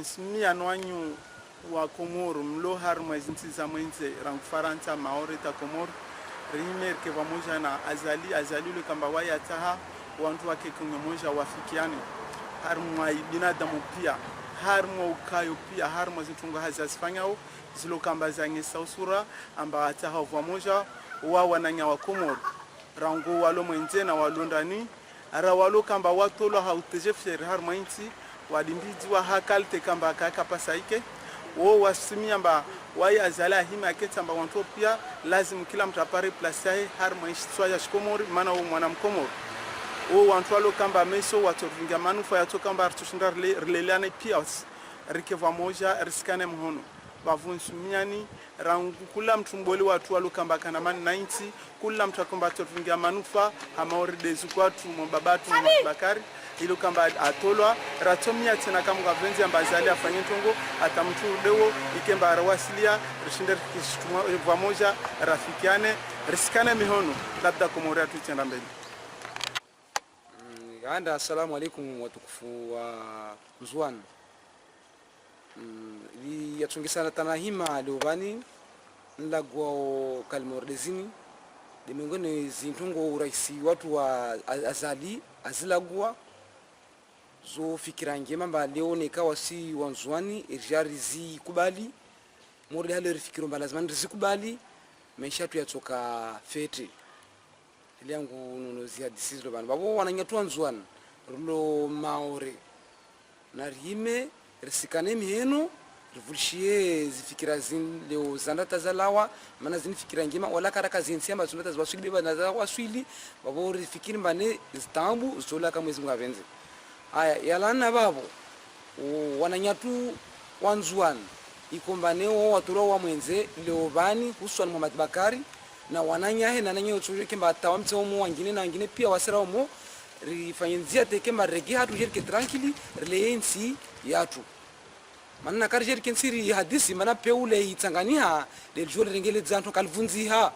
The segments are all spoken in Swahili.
nsmia nwanyu wa Komoro mlo har mwezi za mwenze rangu Faransa Maore ta Komoro rimer ke pamoja na azali ule kamba waya taha wantu wake kunyomoja wafikiane har mwa binadamu pia har mwa ukayo pia har mwa zitunga hazazifanyao zilo kamba zange sausura amba ataha pamoja wa wananya wa Komoro rangu walo mwenze na walondani ara walo kamba watolo hautejefere har mwainti wadimbizi wa hakalte kamba kaka pasaike wo wasimia mba waya azala hima ketamba wantu pia lazim kila mtu apare place har mwainti ya Komoro maana wo mwana mkomoro o wantu alo kamba meso watovinga manufa ya toka mba artushinda releleane pia rikeva moja riskane mhono bavunsumiani rangu kula mtu mboli watu alo kamba kana man 90 kula mtu akomba tovinga manufa hamaori dezu kwatu mbabatu mbakari ilo kamba atolwa ratomia tena kama gavenzi ambazali afanye tongo atamtu dewo ikemba arawasilia rishinda kishtumwa pamoja rafikiane riskane mihono labda Komoro tutenda mbele. Anda assalamu alaikum watukufu wa Nzwan. Li yatungisana tanahima liovani nlagwa kalmordezini de miongoni zintungo uraisi watu wa azali azilagwa zo fikira ngema mba leo nikawa si wanzwani irjarizi kubali morde hale fikiro mba lazima rizikubali maisha tu yatoka fete yangu nuno ziadisizo bana babo wananyatua Nzwan rulo Maore na rime risikane miheno rivulishie zifikira zin leo zandata zalawa maana zinifikira ngema wala karaka zinsiamba zundata zwaswili beba na waswili babo rifikiri mbane zitambu zola kama mwezi mgavenze aya yalana babo wananyatu Nzwan ikombane watulo wa mwenze leo bani Huswan Muhammad Bakari na wananyahe na nanyo churike mba tawamtse omo wangine na wangine pia wasera omo rifanyenzia teke marege hatu jerike tranquili relensi yatu manana kar jerike nsiri hadisi mana peule itsanganiha de jole rengele zanto kalvunziha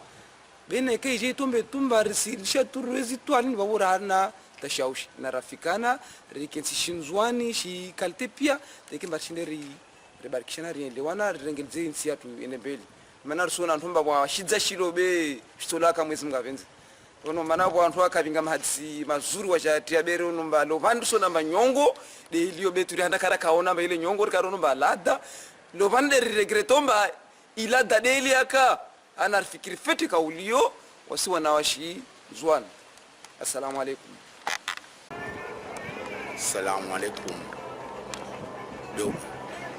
bene ke je tombe tumba risirisha turwezi twani babura na tashaushi na rafikana rikensi shinzwani shi kalte pia teke mba shinderi rebarkishana rielewana rengelze nsi yatu enebeli maana rusona ntumba bwa shidza shilobe shitolaka mwezi mgavenze ono maana bwa antu akavinga mahadisi mazuri wachatia bere unomba lo vandu sona manyongo de ilio beturi handa kara kaona mba ile nyongo rikaro nomba lada lo vande regretomba ilada de ile aka ana fikiri feti kaulio wasi wanawashi Nzwan. Assalamu alaikum. Assalamu alaikum.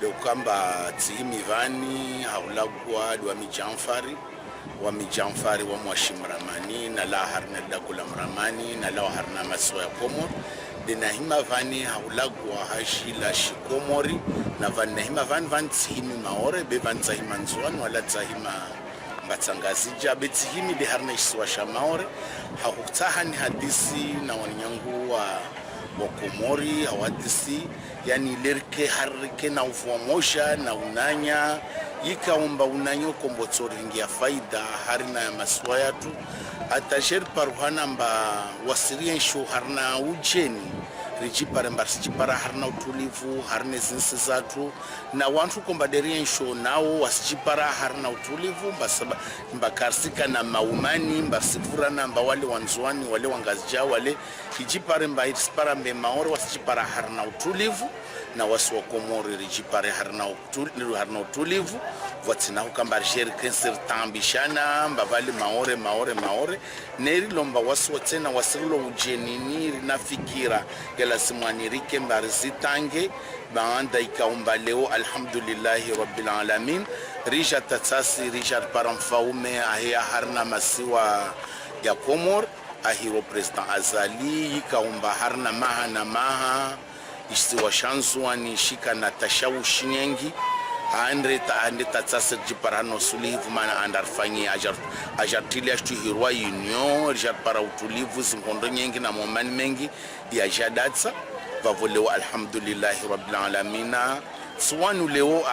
Do kamba timi vani haulagwa wa mijamfari wa mwashimramani na la harna dakula mramani na la harna maso ya Komoro dina hima vani haulagwa hashila shikomori na vani hima vani timi Maore be vani hima Nzwan wala hima mbatsangazija be timi de harna iswa sha Maore hakutahani hadisi na wanyangu wa Komori hawadisi yani lerke harike na ufua mosha na unanya ikaomba unanyo kombotsori ngia faida harina ya maswa yatu atasher paruhana mba wasirien sho harna ujeni rijipare mbarsijipara harna utulivu harne zinsi zatu na wantu kombaderien sho nao wasijipara harna utulivu mbakarsika na maumani mbarsifura na mba wale Wanzwani wale wangazija wale hijipare mba hitispara mbe Maore wasijipara harna utulivu na wasu wa Komoro rijipare harna utulivu watina hukamba risheri kensir tambishana mbavali Maore neri lomba wasu watena wasirilo ujenini rinafikira yala simwani rike mbarizitange baanda ikaumba leo alhamdulillahi rabbil alamin risha tatsasi risha paramfaume ahia harna masiwa ya Komoro ahiro president azali ikaumba harna maha isiwa Nzwan shika na tashawushi nyengi ande tatsasa jiparano sulivu mana andarfanyi ajartili ashtu hirwa union jar para utulivu zingondo nyengi na momani mengi ya jadatsa vavolewa alhamdulillahi rabbil alamin swanu leo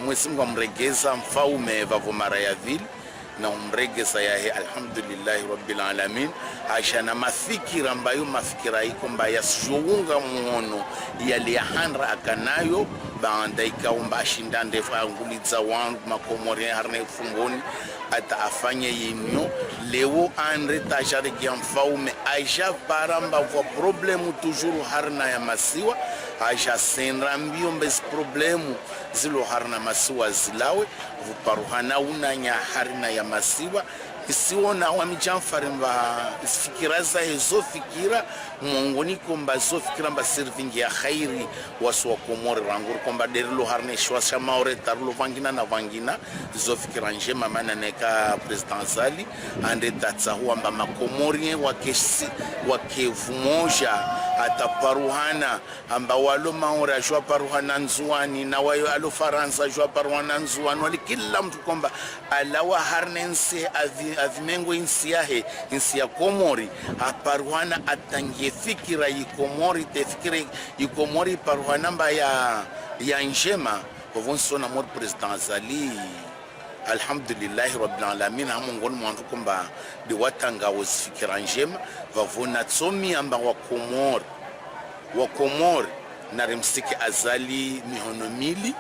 mwezi mregeza mfaume vavo mara ya vile na umregeza yahe alhamdulillahi rabbil alamin ashana mafikira ambayo mafikira iko mbaya shuunga muono yali handra akanayo banda ikaomba ashinda ndefu angulitza wangu makomori harne fungoni ata afanye yenyo leo andre tajariki mfaume aisha paramba vo problemu toujours harna ya masiwa aisha senra mbio mbes problemu zilo harna masiwa zilawe vuparuhana unanya harna ya masiwa isiona wa mijamfari mba fikira za hizo fikira mongoni komba zo fikira mba servingi ya khairi wasu wa komori rangur komba derilo harne shwasha maore tarlo vangina na vangina zo fikira njema mana neka president Zali ande tatsa huwa mba makomori wakevumoja ataparuhana amba walo maore ajwa paruhana nzuani na wayo alo Faransa ajwa paruhana nzuani wali kila mtu komba alawa harne nse avimengo insi ya Komori aparuhana atangie fikira ikomori tefikire ikomori paruhana mba ya njema kovonsona mor president Zali alhamdulillah rabbil alamin hamongoni mwantu komba de watanga wosifikira njema vavona tsomi amba wa Komori na rimsiki Azali mihono mili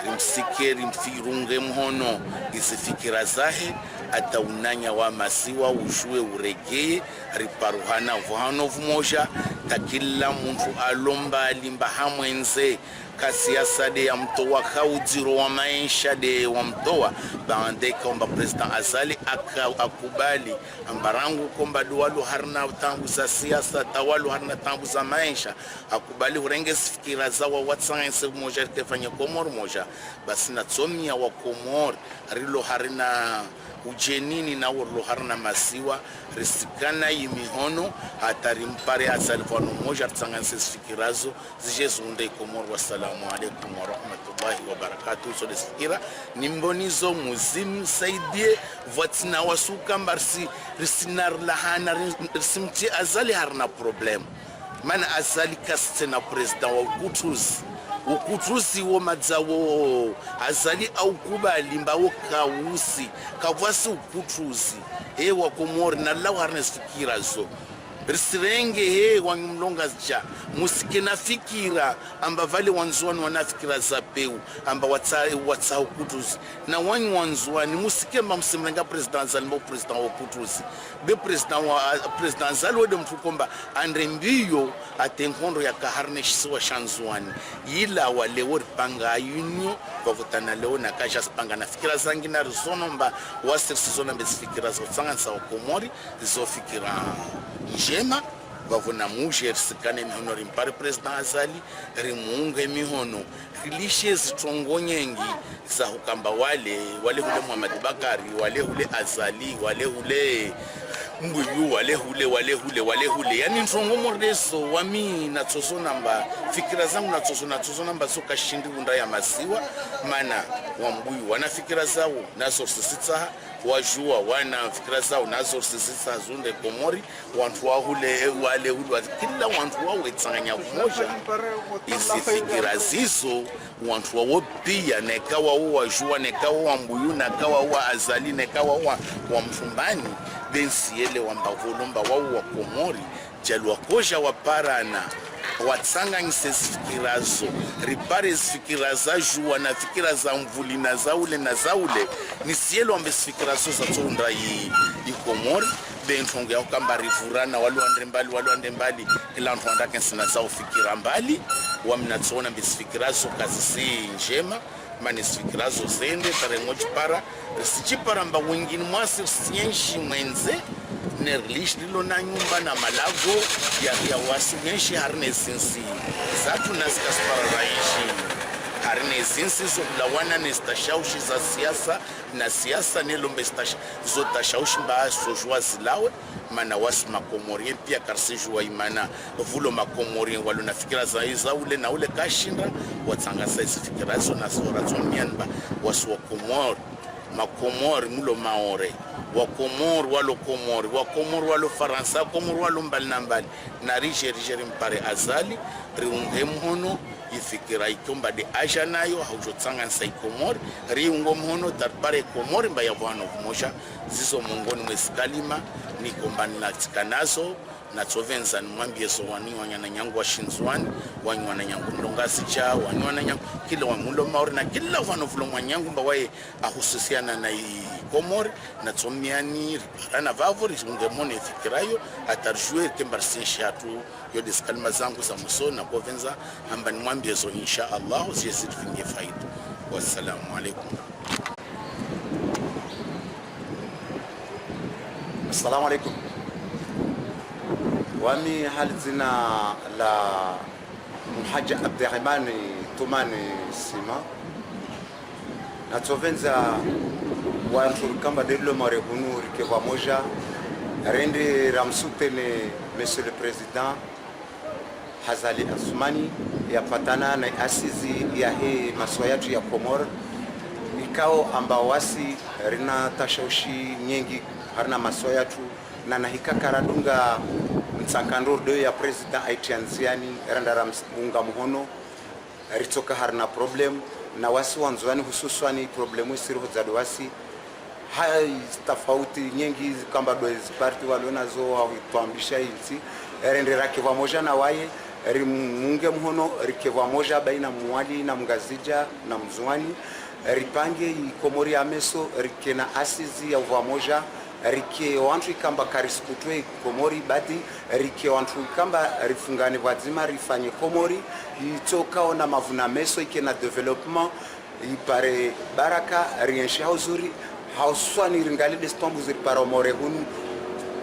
rimsike rimfirunge mhono isifikira zahe ata unanya wa masiwa ujue uregeye riparuhana vuhano vumoja takila muntu alomba limba hamwenze kasiasa de ya mtoa kaudiro wa maisha de wa mtoa baande komba president Azali akubali ambarangu komba duwalu harna tangu za siasa tawalu harna tangu za maisha akubali urenge fikira zawa watsanse moja kefanya Komori moja basi na tsomia wa Komori rilo harina ujenini na urlo harna masiwa risikana yimihono hatarimpare asalfano moja tsanganse fikirazo zijezunde Komori. Wassalamu alaikum wa rahmatullahi wa barakatuh. So desikira nimbonizo muzimu saidie votina wasuka mbarsi risinar lahana risimti Azali harna problem mana Azali kastena president wa ukutuzi wo madzawo Azali au kubali mbawo kausi kavwasi ukutuzi wa Komori na lawa harna fikira zo risirenge wangimlonga zja musike na fikira amba vale wanzuani wanafikira za peu amba watsa ukutuzi na wanyu wanzuani musike mba msimlenga president Zali mba president wa ukutuzi be president Zali wede mtukomba andre mbiyo atenkondo ya kaharne shisiwa shanzuani yila walewo ripanga yunyo wavutana leo na kasha spanga na fikira zangi na rizono mba wasirisizona mbe fikira za utsangansa wa Komori zo fikira njema vavona muje risikane mihono rimpare president Azali rimunge mihono rilishe zitongonyengi za hukamba wale hule Muhammad Bakari wale hule Azali wale hule Mbuyu wale hule yani ntongo mordeso wami na tsoso namba fikira zangu na tsoso namba soka shindi unda ya masiwa mana wa Mbuyu wana fikira zao nazo sisitsa wajua wana fikira zao nazo sisitsa zunde Komori wantu wa hule wale kila wantu wa wetsanya moja isi fikira zizo wantu wa pia nekawa wajua nekawa wa Mbuyu nekawa wa Azali nekawa wa Mfumbani bensiele wambavulumba wa Komori jalwa koja waparana watsanganyise zifikirazo ripare zifikiraza juwa na fikira za mvuli na zaule ni sielo ambe zifikirazo za tsonda Komori bentonge ya kamba rivurana walu ande mbali kila mtu andake sina zao fikira mbali wamnatsona ambe zifikirazo kazi si njema mani zifikirazo zende tarengoji para sichipara mba wengine mwasi sienshi mwenze nerlish lilo na nyumba na malago ya wasi nyenshi harne zinsi zatu nasikaspara raishi harne zinsi zoblawana nestashaushi za siasa na siasa nelombe zotashaushi mba sojua zilawe mana wasi makomorien pia karsijua imana vulo makomorien walu na fikira za ule na ule kashinda watsangasa isi fikira zo na zora zomianba wasu wa Komori makomori mulo maore wa Komori walo Faransa Komori walo mbali na mbali na rigeri mpare Azali riunge mhono ifikira ikomba de aja nayo haujotsanga nsa Komori riungo mhono tarpare Komori mba ya vano kumosha zizo mongoni mwesikalima ni kombani na tikanazo na tsovenza mwambie so wani wanyana nyangu wa shinzwani wani wananyangu mlongasi cha wani wananyangu kila wa mulo maori na kila wano fulo mwanyangu mbawaye ahususiana na Komori na tsomiani rana vavori ungemone fikirayo atarjue kembarsin shatu yo diskalma zangu za muso na kovenza ambani mwambie so insha Allah ziyesi tufinge faida. Wassalamu alaikum. Assalamu alaikum. Wami hali zina la Mhaja Abdurrahman Tumani Sima na tsovenza wantu kamba delo marehunu rike pamoja rende ramsutene Monsieur le Président Hazali Assoumani yapatana na asizi ya hii maswa yetu ya Komoro ikao ambao wasi rina tashaushi nyingi harina maswa yetu na nahika karadunga mtsankandordo ya President aitianziani randa munga muhono ritoka harina problem na wasi wanzwani hususwani problemu isiruhu za wasi hai tofauti nyingi kamba dozi party walionazo hawituambisha insi rende rake pamoja na waye rimunge mhono rike pamoja baina mwali na mgazija na mzwani ripange Komori ya meso rike na asizi ya pamoja rike wantu kamba kariskutwe Komori badi rike wantu kamba rifungane wazima rifanye Komori itoka na mavuna meso ike na development ipare baraka riensha uzuri hauswani ringali destombu zipara morehunu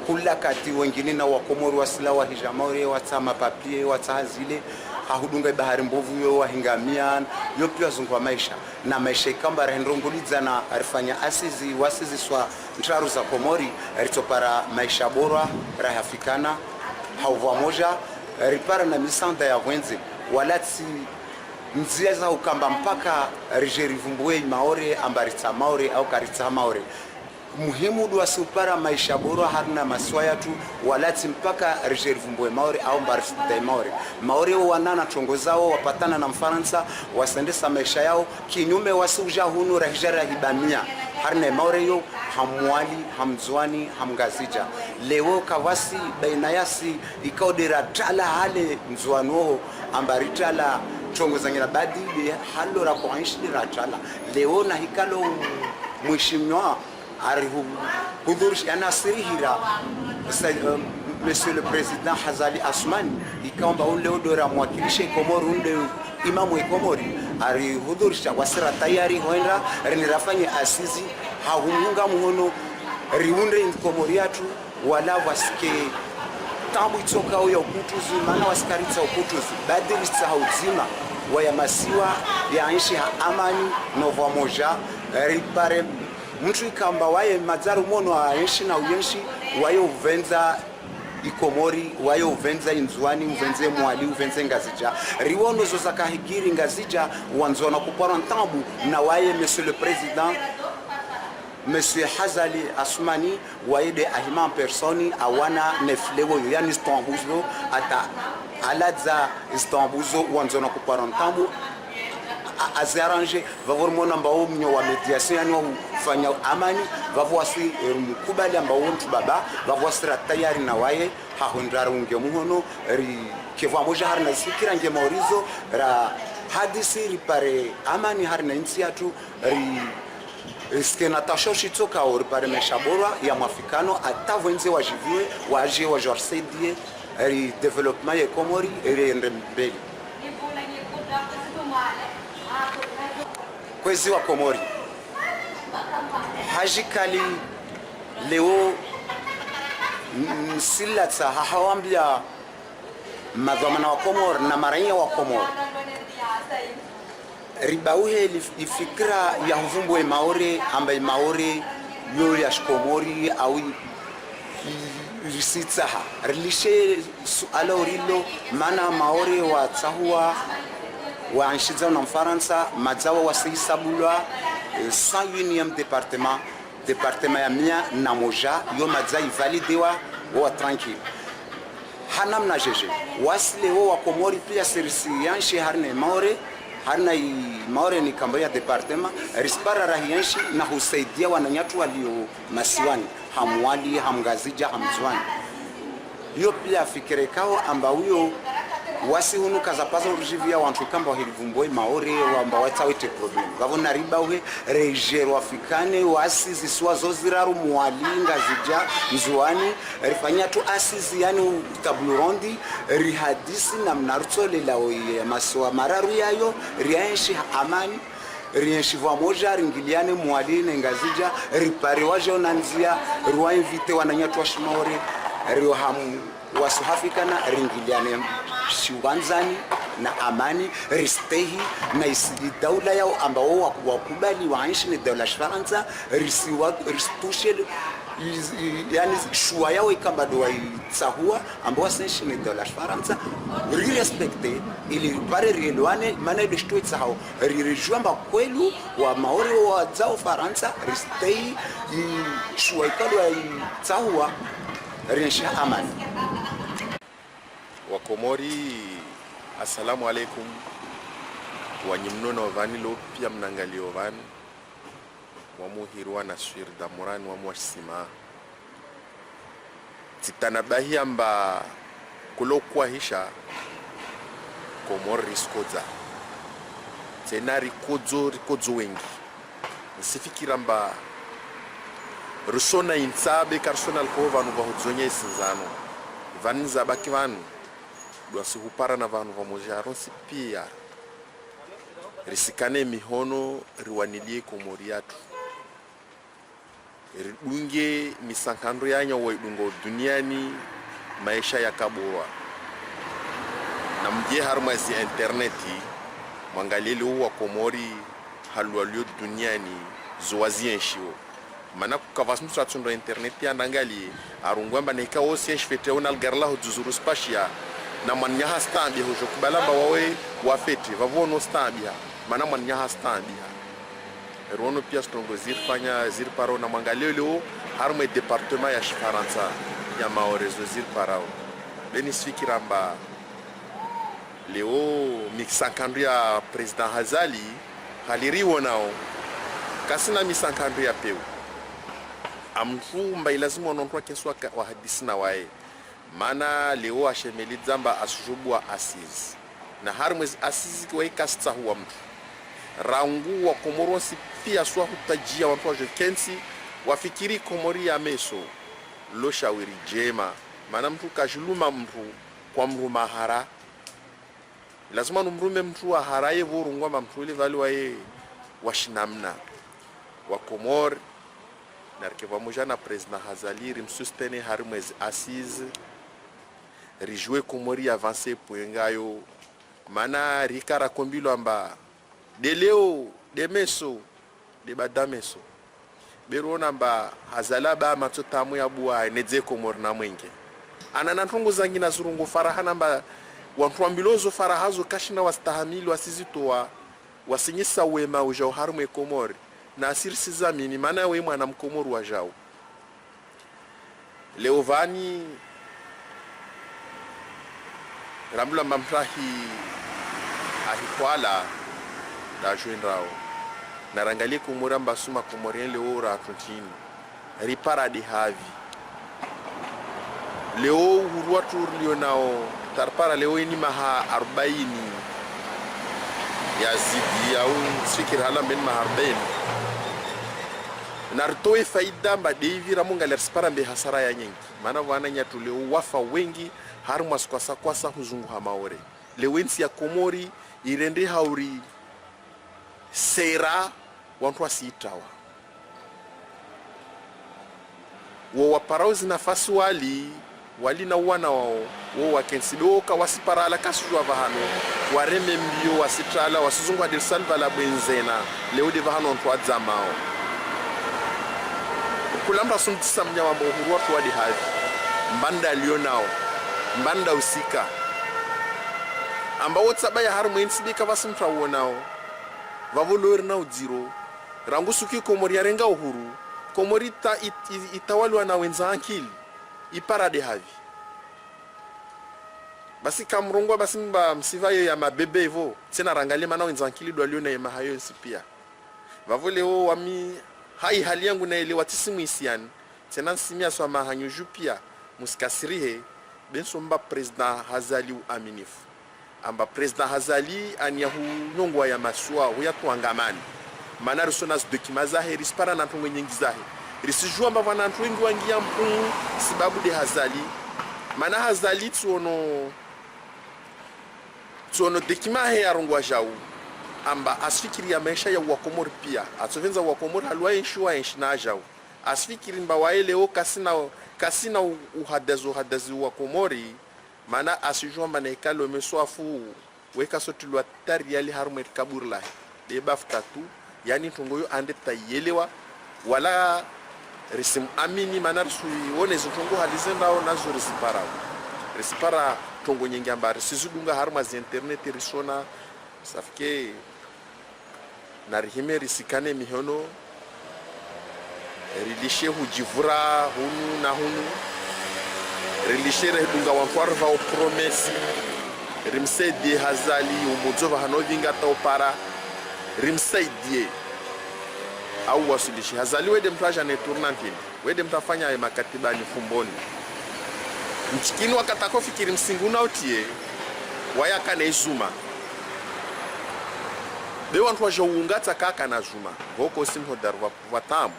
kula kati wengine na Wakomori wasila wa hijamore watama papie watazile hahudunga bahari mbovu yo wahingamia yo pia zungwa maisha na maisha kamba rendonguliza na arifanya asizi wasizi swa ntraru za Komori ritopara maisha bora rahafikana hauva moja ripara na misanda ya wenzi walati nzia za ukamba mpaka rijerivumbue maore ambaritsa maore au karitsa maore muhimu dua supara maisha bora harina maswaya tu walati mpaka rijerivumbue maore au ambaritsa maore maore wanana tongozao wapatana na Mfaransa wasendesa maisha yao kinyume wasuja hunu rahijara hibamia harina maore yo hamwali hamzwani hamgazija leo kawasi baina yasi ikaodera tala hale mzwanuo ambaritala chongo zangira badi halo ra kuishi ratala leo na hikalo mheshimiwa arihu hudhurishi anasirihira Monsieur le Président Hazali Assoumani ikaomba ule dora mwakilishe Komoro ule imamu wa Komori arihudhurisha wasira tayari hoenda rinirafanye asizi hahunga muhono riunde Komori yatu wala wasike tambu itoka ya ukutuzi maana wasikaritsa ukutuzi badili hauzima waya masiwa ya nchi amani nova moja ripare mtu ikamba waye madzaru mono a nchi na uyenshi wayo uvenza Ikomori wayo uvenza inzwani uvenze mwali uvenze ngazija riwono zo zakahigiri ngazija wanzona kupara ntambu na waye Monsieur le Président Monsieur Hazali Assoumani waide ahima personi awana neflewo yani Istanbulo ata aladza Istanbulo wanzona kupara ntambu azaranje vavor mona mbao mnyo wa mediation yani ufanya amani vavwasi mkubali ambao mtu baba vavwasira tayari na waye hahundara unge muhono ri kevwa moja harna sikira nge maurizo ra hadisi ripare amani harna nchi yatu ri skena tashoshi toka or pare meshabora ya mafikano atavwenze wajiviwe waje wa jorsedie ri development ya Komori ri ndembeli kwezi wa Komori hajikali leo msilata hawambia madhamana wa Komoro na maranya wa Komoro ribauhe ifikira ya huvumbwe maore ambaye maore yo ya Komori au risitsaha rilishe suala urilo mana maore wa tsahua wa anshiza na Mfaransa madzawa wasisabulwa 101e département ya mia na moja yo madzai validewa wa tranquille hanamna jeje wasile wa Komori pia serisi yanshi harne maore harna maore ni kamba ya departement rispara rahiyanshi na husaidia wananyatu walio masiwani hamwali hamgazija hamzwani hiyo pia fikire kao amba huyo wasi hunu kazapaza urjivia wantu kamba hilivumboi maori wamba watawete problem gavona riba uhe rejero afikane wasi ziswa zoziraru mualinga zija mzuani rifanya tu asisi yani tablu rondi rihadisi na mnarutole lao maswa mararu yayo rienshi amani rienshi vamoja ringiliane mualine ngazija ripari waje onanzia ruwa invite wananyatu washimaori rio hamu wasuhafikana ringiliane shiwanzani na amani ristehi na isidi daula yao ambao wakubali waishi ni daula Faransa ristushe yani shua yao ikamba do waitsahua ambao wasenshi ni daula Faransa respecte ili pare rielwane maana ile shtu itsahao rirejamba kwelu wa maori wa zao Faransa ristehi shua ikalo waitsahua rienshi amani Wakomori, assalamu alaikum. Wanyimnono vani lo pia mnangalio vani. Wamuhirwa na swir damurani wamuashima. Titanabahi amba kulokuwa hisha Komori riskoza. Tena rikodzo wengi. Nisifikira amba rusona insabe karsona alkova nuva hudzonye isinzano. Vani zabaki vani. Duasi hupara na vanu vamoja ronsi pia risikane mihono riwanilie Komori yatu ridunge misankando yanya waidungo duniani maisha ya kabura na mje harmazi interneti mwangalili huwa Komori halualio duniani zoazienshio mana kukavasmu satsundo interneti anangali arungwamba neka osi enshfete ona algarla huzuru spashia na manyaha stambi hojo kubalamba wawe wafeti vavono stambi mana manyaha stambi erono pia stongo zirfanya zirparo na mangalelo harme departement ya Faransa ya maorezo zirparao benisfikiramba leo misankando ya president Hazali haliriwo nao kasina misankando ya peu amfumba lazima onontwa keswa wa hadisi na wae mana leo ashemeli zamba asujubwa asizi na harmwezi asizi kwa ikasta huwa mtu rangu wa Komorosi pia swa hutajia watu wa jekensi wafikiri Komori ya meso lo shawiri jema mana mtu kajuluma mtu kwa mru mahara lazima numrume mtu wa haraye vorungwa mtu ile vali wae washinamna wa Komori narkeva moja na president Hazali rimsustene harmwezi asizi rijouer Komori avancer poengayo mana rikara kombilo amba de leo de meso de badameso berona amba Hazala ba matotamu ya bua nedze Komori na mwenge anana ntungu zangi na zurungu farahana amba wantu ambilozo farahazo kashina wastahamili wasizitoa wasinyisa wema ujao harmwe Komori na asirisi zamini mana we mwana mkomori wajao leo vani Ramla mamtrahi ahikwala da joinrao na rangalie Komori suma Komorien leo ra tontini ripara di havi leo huruatu lionao tarpara leo ni maha 40 ya zidi au fikir hala men maha 40 nartoe faida mba devi ramunga lerspara mbe hasara ya nyingi maana wana nyatu leo wafa wengi harmas kwasa huzungu hamaore lewensi ya Komori irende hauri sera wantu wasitawa wo waparauzi nafasi wali na wana wao wo wakensidoka wasiparala kasujwa vahano wareme mbio wasitala wasizungu hadir salva la benzena leo de vahano wantu adzamao kulamba suntisa mnyama mbohuru watu wadi havi mbanda lionao mbanda usika ambao tsabaya harumu insibika vasimtra wonao vavolori na udziro rangusuki Komori yarenga uhuru Komori itawalwa na wenza ankili iparade havi basi kamrungwa basi mba msivayo ya mabebe hivyo tena rangalia mana wenza ankili do aliona yema hayo nsipia vavole o wami hai hali yangu na ile watisimu isiani tena nsimia swa mahanyuju pia musikasirihe bensomba president Hazali uaminifu amba president Hazali aniyahu nyongwa ya masua huya tuangamani mana risona zdokima zahe rispara na ntongo nyingi zahe risijua mba wana ntu wengi wangia mpungu sababu de Hazali mana Hazali tuono dekima he ya rongwa jau amba asfikiri ya maisha ya Wakomori pia atovenza Wakomori halwa enshi na jau asfikiri mba waeleo kasina uhadazi Wakomori mana asijua mba nekalo meswafu weka sotilwa tari yali harume kaburla deba ftatu yani tungoyo ande tayelewa wala risim amini mana risui wone zitungo halizendao nazo risipara tongo nyingi ambari sizudunga haruma zi internet risona safike na rihime risikane mihono rilishe hujivura hunu na hunu rilishe redunga wankwarva o promesi rimsaidie Hazali umuzova hanovinga taupara rimsaidie au wasulishi Hazali wede mtaja ne tournantini wede mtafanya makatiba ni fumboni mchikini wakatako fikiri msinguna utie wayaka na izuma bewa ntwa joungata kaka na zuma voko simho darwa watamu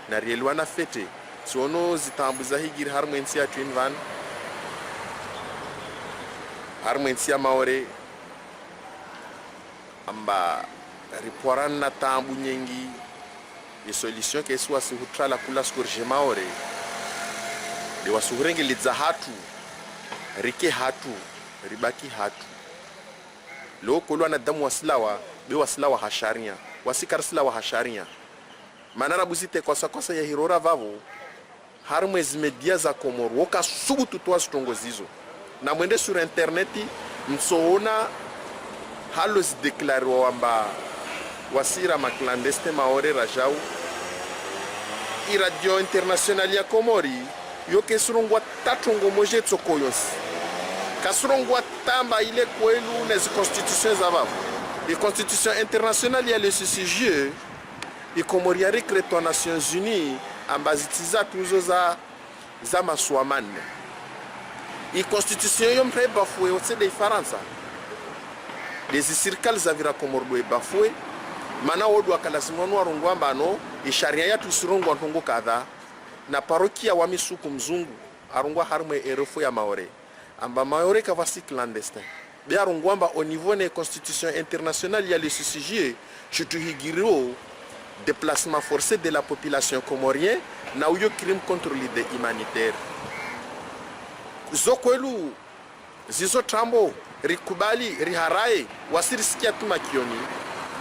na rielwa na fete siono zitambu za higiri harmwensi ya twin van harmwensi ya maore amba riporan na tambu nyengi ye solution ke swa si hutrala kula skurje maore de wasuhurenge lidza hatu rike hatu ribaki hatu loko lwana damu wasilawa be wasilawa hasharia wasikar silawa hasharia manara buzite kosa ya hirora vavo harmwezi media za Komoro woka subutu twa stongo zizo na mwende sur interneti msoona halo zideklare wamba wasira maklandeste maore rajau i radio international ya Komori yoke surungwa tatungo moje tsokoyonsi kasurungwa tamba ile kwelu les constitutions zavavu les constitutions internationales ya le CCJ i Komori recréto aux Nations Unies ambazitiza tuzo za maswamane i constitution yo mpe bafoué otse de Faransa les circles zavira Komoro e bafoué mana wodwa kala simonu warungwa mbano i sharia ya tusurungwa ntongo kadha na parokia wa misuku mzungu arungwa harme erefo ya maore amba maore ka vasi clandestin be arungwa mba au niveau des constitutions internationales ya le CCJ chutuhigiro déplacement forcé de la population comorienne na uyo crime contre l'idée humanitaire zokwelu zizo trambo rikubali riharai wasirisikia tuma kioni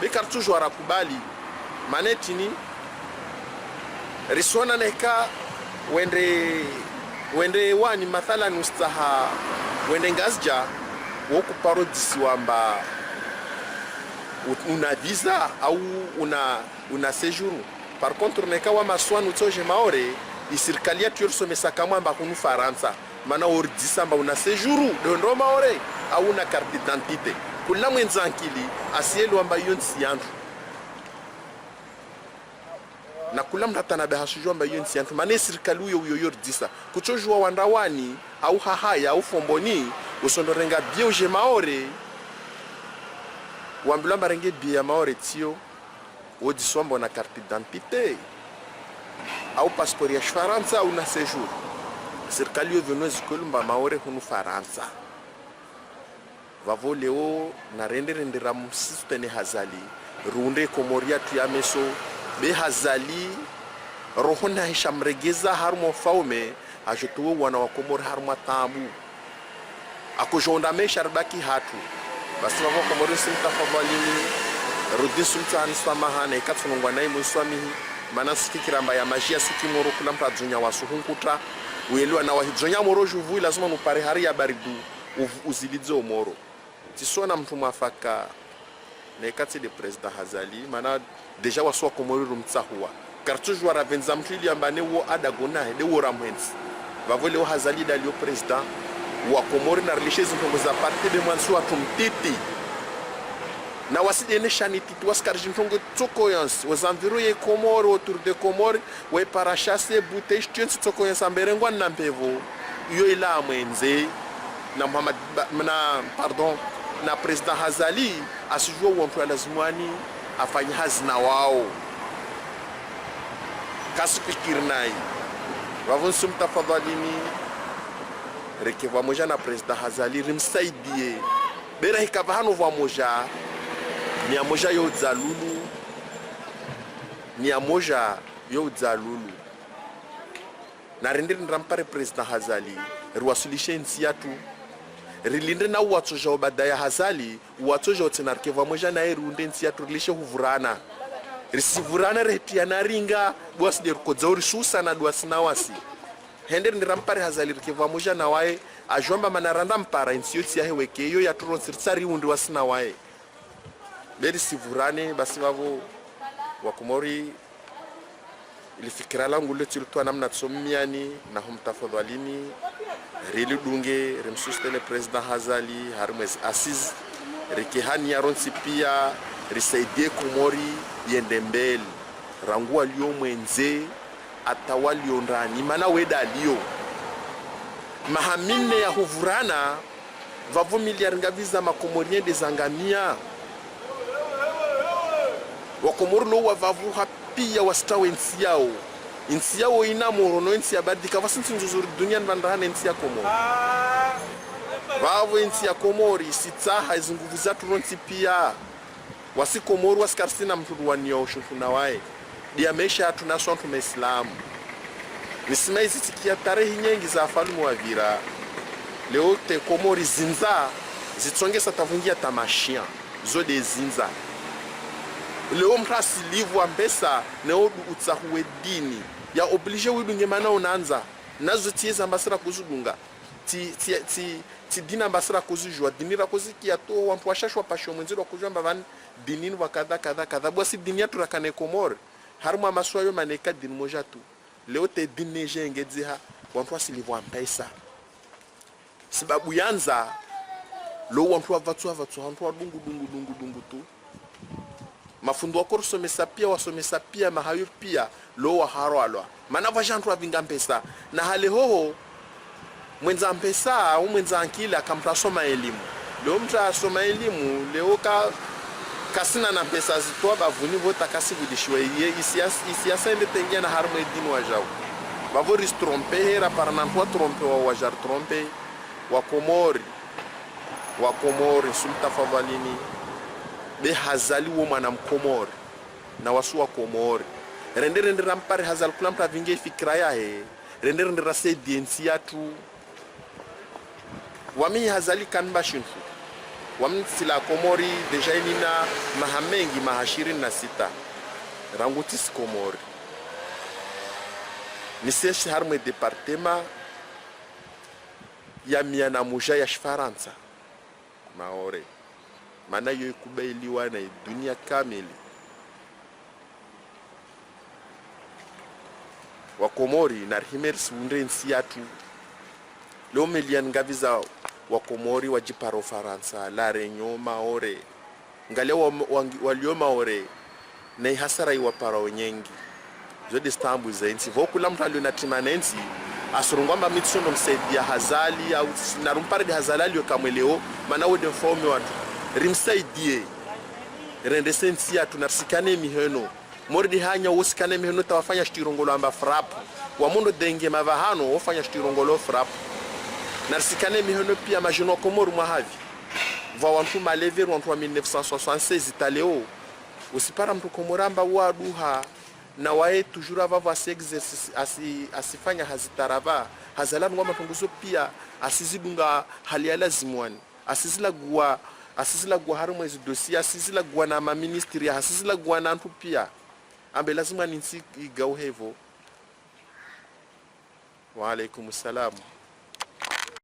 bekar toujours rakubali manetini risona neka wende wani mathalan ustaha wende ngazja woku parodisi wamba una visa au una séjour par contre neka wa maswanu toje maore isirkalia turso mesakama mba kunu Faransa mana ordisa mba una séjour dondo maore au una carte d'identité kula mwenzankili asielu amba yonsi yantu na kula mtatana be hasujwa mba yonsi yantu mane sirkali uyo yordisa kuchojwa wandawani au hahaya au fomboni usondorenga bioje maore wambula marenge bia maore tio odisombo na carte d'identité au passeport ya Faransa au na séjour serikali yo veno zikolumba maore hunu Faransa vavo leo na rendera musistene Hazali runde Komoria tu ya meso be Hazali rohona hishamregeza harmo faume ajotuwa wana wa Komori harmo tambu akojonda me sharbaki hatu basi vavo Komori simta favalini rudi sulta anisamaha na ikatsunungwa na imuswami mana sikikiramba ya magia sikimoro kula mtadunya wasuhunkutra uelewa na wahijonya moro juvu lazima nupare hari ya baridu uzilidzo omoro tisona mtu mwafaka na ikati de president Hazali mana deja waswa Komori rumtsahuwa kartuj wara venza mtili ambane wo adagona de wora mwenzi vavole o Hazali dalio president wa Komori na relishezi ntongo za parti de mwansu atumtiti na wasidene shaniti tuaskarji ntongo tsokoyans aux environs ye Komori autour de Komori we parachasse bouteille tient tsokoyans amberengwa na mpevo yo ila mwenze na Muhammad na President Hazali asijua watu lazimani afanye hazina wao kasifikiri nai wavunsi mtafadhalini rekewa moja na President Hazali rimsaidie bera hikava hano vwa moja ni ya moja yo dzalulu ni ya moja yo dzalulu na renderi nrampare President Hazali riwasilishe nsi yatu rilinde na uwatsoja obadaya Hazali uwatsoja otsenarkewa moja na erunde nsi yatu rilishe huvurana risivurana retiana ringa bwasi de kodzori susa na dwasina wasi hende ndirampare Hazali rikewa moja na wae ajomba manaranda mpara insioti ya hewekeyo ya turonsirtsari undi wasina wae beri sivurane basi wavo wakumori ilifikira langu letu ilitoa namna tsomiani na humtafadhalini rili dunge rimsustele President Hazali harmwez Aziz rikihani ya ronsi pia risaidie Komori yende mbele rangu alio mwenze atawalio ndani mana weda alio mahamine ya huvurana vavumilia ringaviza makomorien de zangamia wakomori lo wavavuha pia wastawe nsi yao ina morono nsi ya badika vasinsi nzuzuri dunia nvandrahana nsi ya Komori vavo nsi ya Komori sitsaha izinguvu zatu ronsi pia wasi Komori wasikarsina mtudu wanio shufuna wae dia maisha ya tunaswa ntume Islamu nisima izitikia tarehi nyengi za afalumu wa vira leo te Komori zinza zitsongesa tavungia tamashia zode zinza leo mrasi livu ambesa neo utsahuwe dini ya oblige widunge mana unanza nazo tieza ambasira kuzudunga ti dina ambasira kuzujua dinira kuzikia to wampu washashwa pasho mwenziro kujua van dinini wa kadha bwasi dini yatu rakane Komori harumu amaswayo maneka dini moja tu leo te dini jengedziha wampu wasilivu ambesa sababu yanza lo wampu wavatu wampu wa dungu tu mafundo wakoro wasomesa pia mahayo pia lo wa harwalwa mana vajantu wavinga mpesa na hale hoho mwenza mpesa au mwenza ankile akamtasoma elimu leo mta soma elimu leo kasina na mpesa zitoa bavuni vota kasivudishwe isiasa ende tengia na harmo edini wajao bavori trompe hera paranantwa trompe wa wajar trompe wa Komori sumtafadhalini be Hazali wo mwana Mkomori na wasu wa Komori rendere rampare Hazali kulamta vinge fikra yae rendere rase diensi yatu wami Hazali kanba shinfu wami sila Komori deja inina mahamengi mahashirini rangutis Komori niseshi harme departema ya miana muja ya Shifaransa maore mana yo kubailiwa na dunia kamili wa Komori na himers unde nsi yatu leo melian ngaviza wa Komori wajiparo Faransa la renyo maore ngale walio maore na hasara iwa para nyengi zo distambu za nsi vokula mtalo na timanensi asurungwamba mitsondo msaidia Hazali au na rumpare de Hazali alio kamweleo mana wode mfaume watu rimsaidie rende sensi ya tunarsikane miheno mordi hanya usikane miheno tawafanya shtirongolo amba frapu wa mundo denge mavahano wafanya shtirongolo frapu narsikane miheno pia majino Komori mwahavi va wantu malever wantu wa 1976 italeo usipara mtu Komoramba waduha na wae tujura vava exercice asifanya hazitarava hazalan ngoma tunguzo pia asizidunga hali ya lazimwani asizila gwa harumo hizi dosi asizila gwa na maministri asizila gwa na antu pia ambe lazima ninsi igau hevo wa alaikumussalam